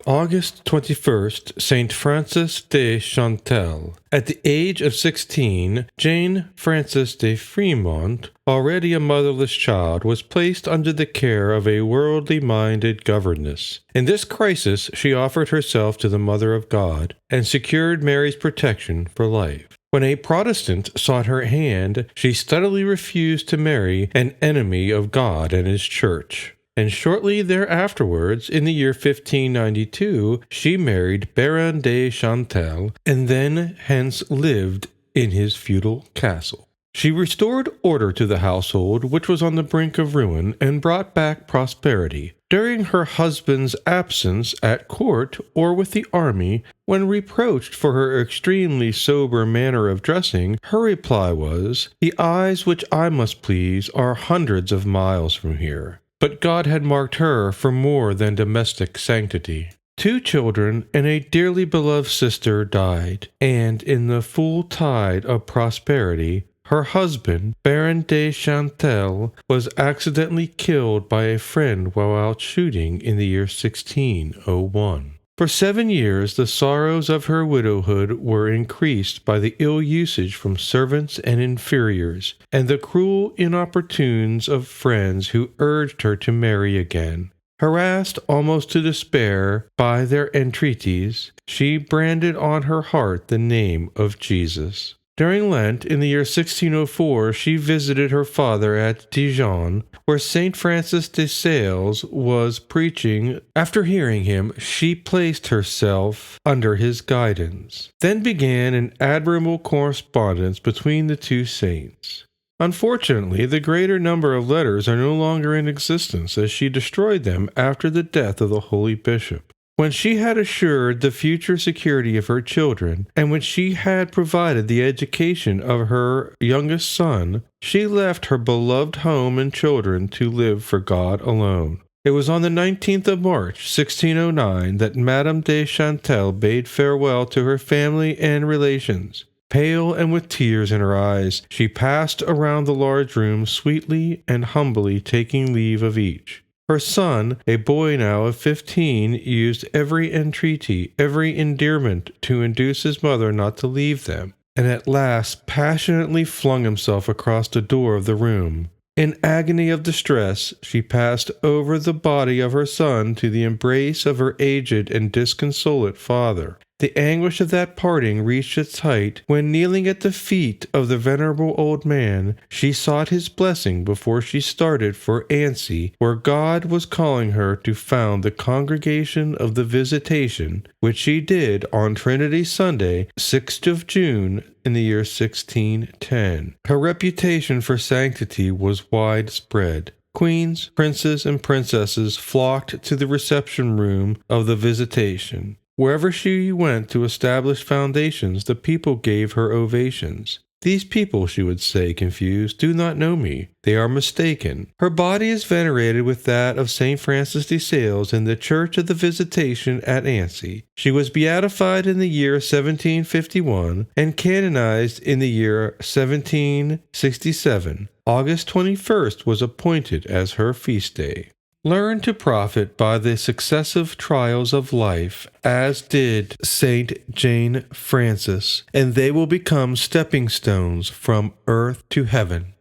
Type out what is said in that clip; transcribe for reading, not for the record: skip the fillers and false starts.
August 21st, Saint Francis de Chantal. At the age of 16, Jane Frances de Fremont, already a motherless child, was placed under the care of a worldly-minded governess. In this crisis, she offered herself to the Mother of God and secured Mary's protection for life. When a Protestant sought her hand, she steadily refused to marry an enemy of God and His Church. And shortly thereafterwards, in the year 1592, she married Baron de Chantal, and then hence lived in his feudal castle. She restored order to the household, which was on the brink of ruin, and brought back prosperity. During her husband's absence at court or with the army, when reproached for her extremely sober manner of dressing, her reply was, "The eyes which I must please are hundreds of miles from here." But God had marked her for more than domestic sanctity. 2 children and a dearly beloved sister died, and in the full tide of prosperity, her husband, Baron de Chantal, was accidentally killed by a friend while out shooting in the year 1601. For 7 years, the sorrows of her widowhood were increased by the ill usage from servants and inferiors, and the cruel inopportunes of friends who urged her to marry again. Harassed almost to despair by their entreaties, she branded on her heart the name of Jesus. During Lent, in the year 1604, she visited her father at Dijon, where Saint Francis de Sales was preaching. After hearing him, she placed herself under his guidance. Then began an admirable correspondence between the 2 saints. Unfortunately, the greater number of letters are no longer in existence, as she destroyed them after the death of the holy bishop. When she had assured the future security of her children, and when she had provided the education of her youngest son, she left her beloved home and children to live for God alone. It was on the 19th of March, 1609, that Madame de Chantal bade farewell to her family and relations. Pale and with tears in her eyes, she passed around the large room, sweetly and humbly taking leave of each. Her son, a boy now of 15, used every entreaty, every endearment to induce his mother not to leave them, and at last passionately flung himself across the door of the room. In agony of distress, she passed over the body of her son to the embrace of her aged and disconsolate father. The anguish of that parting reached its height when, kneeling at the feet of the venerable old man, she sought his blessing before she started for Annecy, where God was calling her to found the Congregation of the Visitation, which she did on Trinity Sunday, 6th of June, in the year 1610. Her reputation for sanctity was widespread. Queens, princes, and princesses flocked to the reception room of the Visitation. Wherever she went to establish foundations, the people gave her ovations. "These people," she would say, confused, "do not know me. They are mistaken." Her body is venerated with that of Saint Francis de Sales in the Church of the Visitation at Annecy. She was beatified in the year 1751 and canonized in the year 1767. August 21st was appointed as her feast day. Learn to profit by the successive trials of life, as did Saint Jane Frances, and they will become stepping stones from earth to heaven.